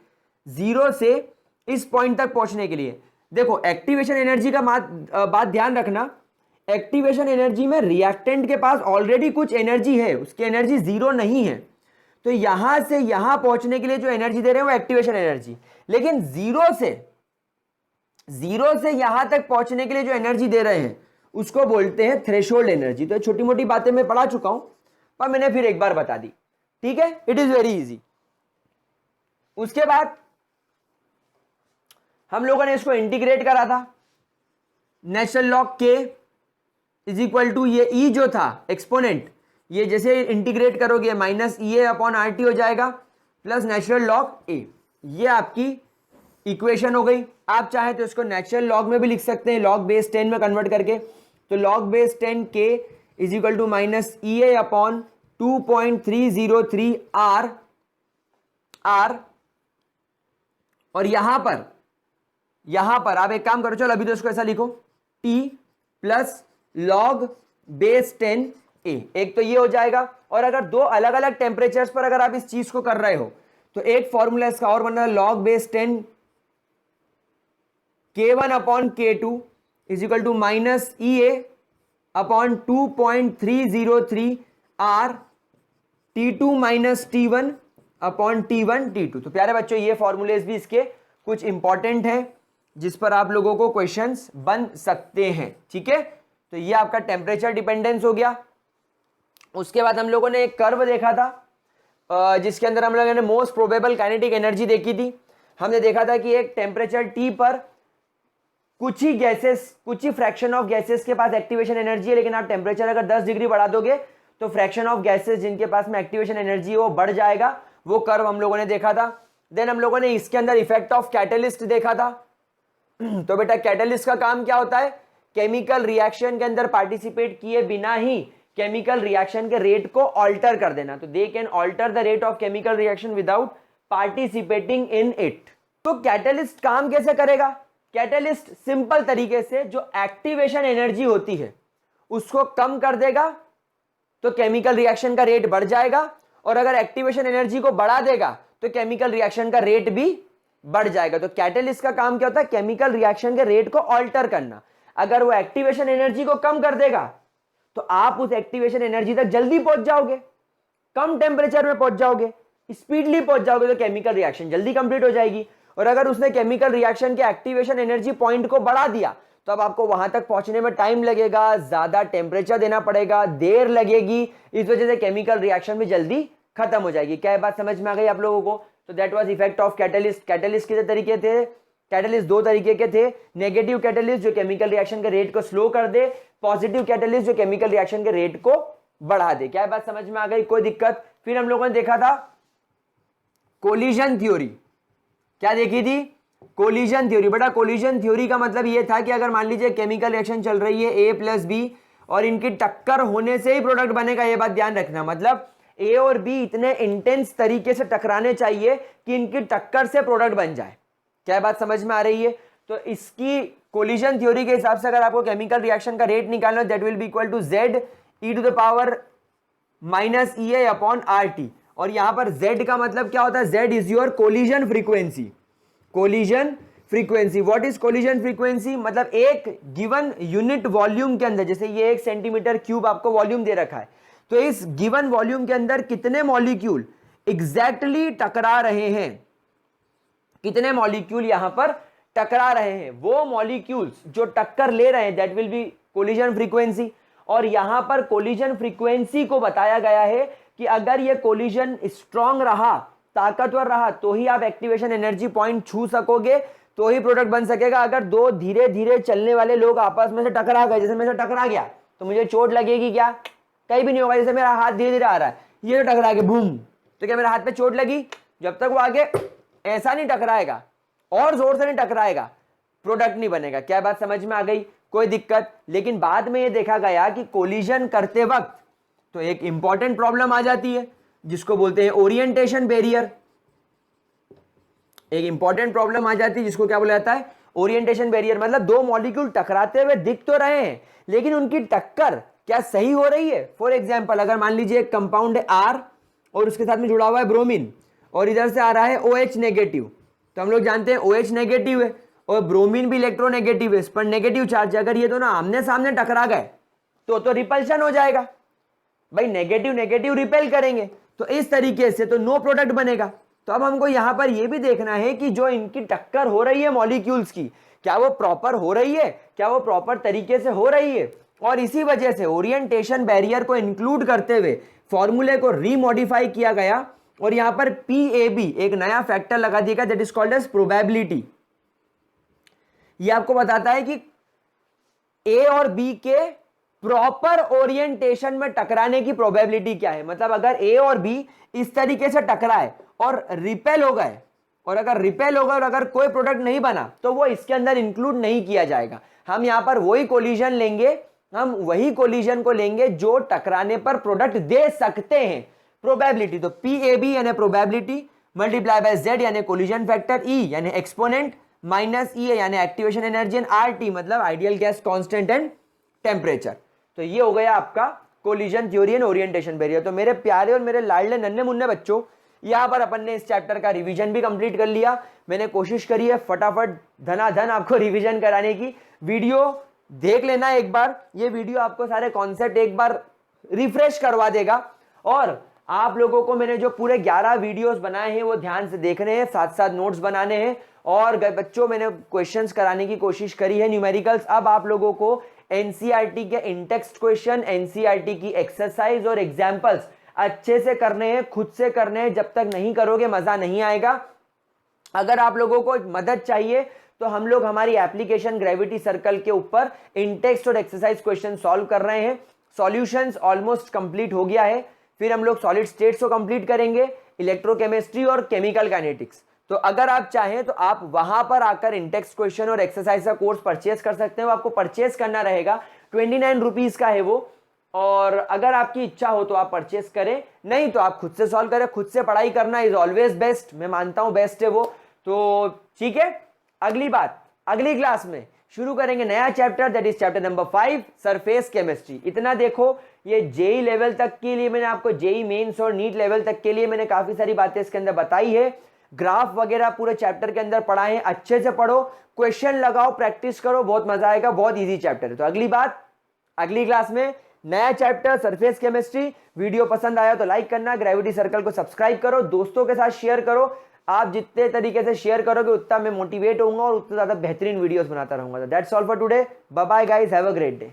जीरो से इस पॉइंट तक पहुंचने के लिए, देखो एक्टिवेशन एनर्जी का बात ध्यान रखना, एक्टिवेशन एनर्जी में रिएक्टेंट के पास ऑलरेडी कुछ एनर्जी है, उसकी एनर्जी जीरो नहीं है। तो यहां से यहां पहुंचने के लिए जो एनर्जी दे रहे हैं वो एक्टिवेशन एनर्जी, लेकिन जीरो से यहां तक पहुंचने के लिए जो एनर्जी दे रहे हैं उसको बोलते हैं थ्रेशोल्ड एनर्जी। तो छोटी मोटी बातें मैं पढ़ा चुका हूं पर मैंने फिर एक बार बता दी, ठीक है, इट इज वेरी इजी। उसके बाद हम लोगों ने इसको इंटीग्रेट करा था, नेचुरल लॉग के इज इक्वल टू ये ई जो था एक्सपोनेंट, ये जैसे इंटीग्रेट करोगे minus E A upon R T हो जाएगा प्लस नेचुरल लॉग ए। ये आपकी इक्वेशन हो गई। आप चाहे तो इसको नेचुरल लॉग में भी लिख सकते हैं, लॉग बेस 10 में कन्वर्ट करके। तो लॉग बेस 10 के is equal to minus E A upon 2.303 R. और यहां पर आप एक काम करो, चलो अभी तो इसको ऐसा लिखो, टी प्लस लॉग बेस 10 ए। एक तो ये हो जाएगा, और अगर दो अलग अलग टेम्परेचर्स पर अगर आप इस चीज को कर रहे हो तो एक फॉर्मूला इसका और बन रहा है, log base 10 K1 upon K2 is equal to minus E A upon 2.303 R T2 minus T1 upon T1 T2। तो प्यारे बच्चों, ये फॉर्मूलेज भी इसके कुछ इंपॉर्टेंट हैं जिस पर आप लोगों को क्वेश्चंस बन सकते हैं, ठीक है। तो ये आपका टेम्परेचर डिपेंडेंस हो गया। उसके बाद हम लोगों ने एक कर्व देखा था जिसके अंदर हम लोगों ने मोस्ट प्रोबेबल काइनेटिक एनर्जी देखी थी। हमने देखा था कि एक टेम्परेचर टी पर कुछ ही फ्रैक्शन ऑफ गैसेस के पास एक्टिवेशन एनर्जी है, लेकिन आप टेम्परेचर अगर 10 डिग्री बढ़ा दोगे तो फ्रैक्शन ऑफ गैसेस जिनके पास में एक्टिवेशन एनर्जी है वो बढ़ जाएगा। वो कर्व हम लोगों ने देखा था। देन हम लोगों ने इसके अंदर इफेक्ट ऑफ कैटलिस्ट देखा था। तो बेटा कैटलिस्ट का काम क्या होता है, केमिकल रिएक्शन के अंदर पार्टिसिपेट किए बिना ही केमिकल रिएक्शन के रेट को ऑल्टर कर देना। तो they can alter the rate of chemical reaction without participating in it. तो कैटलिस्ट काम कैसे करेगा, कैटलिस्ट सिंपल तरीके से जो एक्टिवेशन एनर्जी होती है उसको कम कर देगा तो केमिकल रिएक्शन का रेट बढ़ जाएगा, और अगर एक्टिवेशन एनर्जी को बढ़ा देगा तो केमिकल रिएक्शन का रेट भी बढ़ जाएगा। तो कैटलिस्ट का काम क्या होता है, केमिकल रिएक्शन के रेट को ऑल्टर करना। अगर वो एक्टिवेशन एनर्जी को कम कर देगा तो आप उस एक्टिवेशन एनर्जी तक जल्दी पहुंच जाओगे, कम टेम्परेचर में पहुंच जाओगे, स्पीडली पहुंच जाओगे, तो केमिकल रिएक्शन जल्दी कंप्लीट हो जाएगी। और अगर उसने केमिकल रिएक्शन के एक्टिवेशन एनर्जी पॉइंट को बढ़ा दिया तो अब आपको वहां तक पहुंचने में टाइम लगेगा, ज्यादा टेम्परेचर देना पड़ेगा, देर लगेगी, इस वजह से केमिकल रिएक्शन भी जल्दी खत्म हो जाएगी। क्या बात समझ में आ गई आप लोगों को। तो that was effect of catalyst. Catalyst कितने तरीके थे, कैटलिस्ट दो तरीके के थे, नेगेटिव कैटलिस्ट जो केमिकल रिएक्शन के रेट को स्लो कर दे, पॉजिटिव कैटलिस्ट जो केमिकल रिएक्शन के रेट को बढ़ा दे। क्या बात समझ में आ गई? कोई दिक्कत? फिर हम लोगों ने देखा था कोलिजन थ्योरी। क्या देखी थी? Collision theory. बेटा कोलिजन थ्योरी का मतलब यह था कि अगर मान लीजिए केमिकल रिएक्शन चल रही है ए प्लस बी और इनकी टक्कर होने से ही प्रोडक्ट बनेगा, यह बात ध्यान रखना। मतलब ए और बी इतने इंटेंस तरीके से टकराने चाहिए कि इनकी टक्कर से प्रोडक्ट बन जाए। क्या बात समझ में आ रही है? तो इसकी कोलिजन थ्योरी के हिसाब से अगर आपको केमिकल रिएक्शन का रेट निकालना, that will be equal to Z E to the power minus E A upon R T. और यहां पर z का मतलब क्या होता है? z is your collision frequency. Collision frequency, what is collision frequency? मतलब एक गिवन यूनिट वॉल्यूम के अंदर, जैसे ये 1 सेंटीमीटर क्यूब आपको वॉल्यूम दे रखा है, तो इस गिवन वॉल्यूम के अंदर कितने मॉलिक्यूल एग्जैक्टली टकरा रहे हैं, कितने मॉलिक्यूल यहां पर टकरा रहे हैं, वो मॉलिक्यूल्स जो टक्कर ले रहे हैं, that will B collision frequency. और यहां पर कोलिजन फ्रीक्वेंसी को बताया गया है कि अगर ये कोलिजन स्ट्रांग रहा, ताकतवर रहा, तो ही आप एक्टिवेशन एनर्जी पॉइंट छू सकोगे, तो ही प्रोडक्ट बन सकेगा। अगर दो धीरे धीरे चलने वाले लोग आपस में से टकरा गए, जैसे मेरे से टकरा गया तो मुझे चोट लगेगी क्या? कहीं भी नहीं होगा। जैसे मेरा हाथ धीरे धीरे आ रहा है, ये तो टकरा के बूम, तो क्या मेरे हाथ पे चोट लगी? जब तक वो आगे ऐसा नहीं टकराएगा और जोर से नहीं टकराएगा, प्रोडक्ट नहीं बनेगा। क्या बात समझ में आ गई? कोई दिक्कत? लेकिन बाद में ये देखा गया कि कोलिजन करते वक्त तो एक इंपॉर्टेंट प्रॉब्लम आ जाती है जिसको बोलते हैं ओरिएंटेशन बैरियर। एक इंपॉर्टेंट प्रॉब्लम आ जाती है जिसको क्या बोला जाता है? Orientation barrier. मतलब दो मॉलिक्यूल टकराते हुए दिख तो रहे हैं, लेकिन उनकी टक्कर क्या सही हो रही है? फॉर एग्जाम्पल, अगर मान लीजिए एक कंपाउंड है आर और उसके साथ में जुड़ा हुआ है ब्रोमीन, और इधर से आ रहा है OH नेगेटिव, तो हम लोग जानते हैं OH नेगेटिव है और ब्रोमीन भी इलेक्ट्रोनेगेटिव है, इस पर नेगेटिव चार्ज। अगर ये दोनों आमने सामने टकरा गए तो रिपल्शन हो जाएगा भाई, नेगेटिव नेगेटिव रिपेल करेंगे, तो इस तरीके से तो नो प्रोडक्ट बनेगा। तो अब हमको यहां पर यह भी देखना है कि जो इनकी टक्कर हो रही है मॉलिक्यूल्स की, क्या वो प्रॉपर हो रही है, क्या वो प्रॉपर तरीके से हो रही है। और इसी वजह से ओरिएंटेशन बैरियर को इंक्लूड करते हुए फॉर्मूले को रीमॉडिफाई किया गया और यहां पर PAB एक नया फैक्टर लगा दिया गया, that is called as probability. ये आपको बताता है कि A और B के प्रॉपर ओरिएंटेशन में टकराने की प्रोबेबिलिटी क्या है। मतलब अगर A और B इस तरीके से टकराए और रिपेल हो गए, और अगर रिपेल हो गए और अगर कोई प्रोडक्ट नहीं बना, तो वो इसके अंदर इंक्लूड नहीं किया जाएगा। हम यहां पर वही कोलिजन लेंगे, हम वही कोलिजन को लेंगे जो टकराने पर प्रोडक्ट दे सकते हैं। प्रोबेबिलिटी तो PAB यानी प्रोबेबिलिटी मल्टीप्लाई बाय Z यानी कोलिजन फैक्टर, E यानी एक्सपोनेंट, माइनस E यानी एक्टिवेशन एनर्जी, एंड RT मतलब ideal gas constant and temperature. तो ये हो गया आपका collision theory and orientation barrier. तो मेरे प्यारे और मेरे लाडले नन्हे मुन्ने बच्चों, यहां पर अपन ने इस चैप्टर का रिवीजन भी कंप्लीट कर लिया। मैंने कोशिश करी है फटाफट धनाधन आपको रिवीजन कराने की। वीडियो देख लेना एक बार, ये वीडियो आपको सारे कॉन्सेप्ट एक बार रिफ्रेश करवा देगा। और आप लोगों को मैंने जो पूरे 11 वीडियोस बनाए हैं वो ध्यान से देखने हैं, साथ साथ नोट्स बनाने हैं। और बच्चों मैंने क्वेश्चंस कराने की कोशिश करी है, न्यूमेरिकल्स। अब आप लोगों को एनसीईआरटी के इंटेक्स्ट क्वेश्चन, एनसीईआरटी की एक्सरसाइज और एग्जाम्पल्स अच्छे से करने हैं, खुद से करने हैं। जब तक नहीं करोगे मजा नहीं आएगा। अगर आप लोगों को मदद चाहिए तो हम लोग हमारी एप्लीकेशन ग्रेविटी सर्कल के ऊपर इंटेक्स्ट और एक्सरसाइज क्वेश्चन सॉल्व कर रहे हैं। सॉल्यूशंस ऑलमोस्ट कंप्लीट हो गया है। फिर हम लोग सॉलिड स्टेट्स को कंप्लीट करेंगे, इलेक्ट्रोकेमिस्ट्री और केमिकल काइनेटिक्स। तो अगर आप चाहें तो आप वहां पर आकर इंटेक्स्ट क्वेश्चन और एक्सरसाइज का कोर्स परचेज कर सकते हैं। वो आपको परचेज करना रहेगा, 29 रुपीज का है वो। और अगर आपकी इच्छा हो तो आप परचेस करें, नहीं तो आप खुद से सॉल्व करें। खुद से पढ़ाई करना इज ऑलवेज बेस्ट, मैं मानता हूं बेस्ट है वो। तो ठीक है, अगली बात अगली क्लास में शुरू करेंगे नया chapter, that is chapter number 5 surface chemistry. इतना देखो, ये जेई लेवल तक के लिए मैंने आपको, जेई मेंस और नीट लेवल तक के लिए मैंने काफी सारी बातें इसके अंदर बताई है। ग्राफ वगैरह पूरे चैप्टर के अंदर पढ़ाए हैं, अच्छे से पढ़ो, क्वेश्चन लगाओ, प्रैक्टिस करो, बहुत मजा आएगा। बहुत इजी चैप्टर है। तो अगली बात अगली क्लास में नया चैप्टर सरफेस केमिस्ट्री। वीडियो पसंद आया तो लाइक करना, ग्रेविटी सर्कल को सब्सक्राइब करो, दोस्तों के साथ शेयर करो। आप जितने तरीके से शेयर करोगे उतना मैं मोटिवेट होऊंगा और उतना ज्यादा बेहतरीन वीडियोस बनाता रहूंगा। That's all for today, bye bye guys, have a great day.